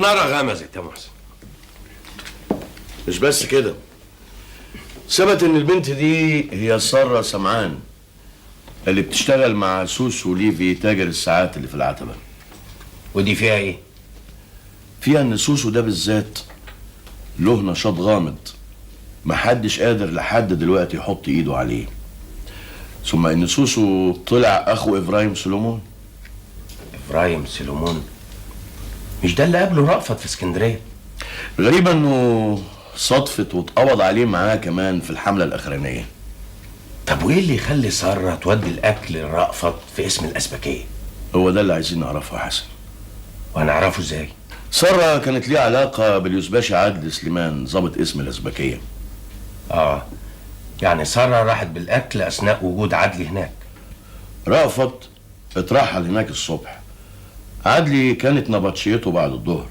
نارة غمزت يا محسن. مش بس كده، ثبت ان البنت دي هي سارة سمعان اللي بتشتغل مع سوسو ليفي تاجر الساعات اللي في العتبة. ودي فيها ايه؟ فيها ان سوسو ده بالذات له نشاط غامض محدش قادر لحد دلوقتي يحط ايده عليه. ثم ان سوسو طلع اخو ابراهيم سليمون. ابراهيم سليمون؟ مش ده اللي قابله رأفت في اسكندريه؟ غريب انه صدفت واتقبض عليه معاه كمان في الحملة الاخرانية. طب وايه اللي يخلي سارة تودي الاكل لرأفت في اسم الاسبكيه؟ هو ده اللي عايزين نعرفه يا حسن. وهنعرفه ازاي؟ سارة كانت ليه علاقة باليوسباشي عادل سليمان ضابط اسم الأزبكية. يعني سارة راحت بالاكل اثناء وجود عدلي هناك. رأفت اترحل هناك الصبح. عدلي كانت نبطشيته بعد الظهر.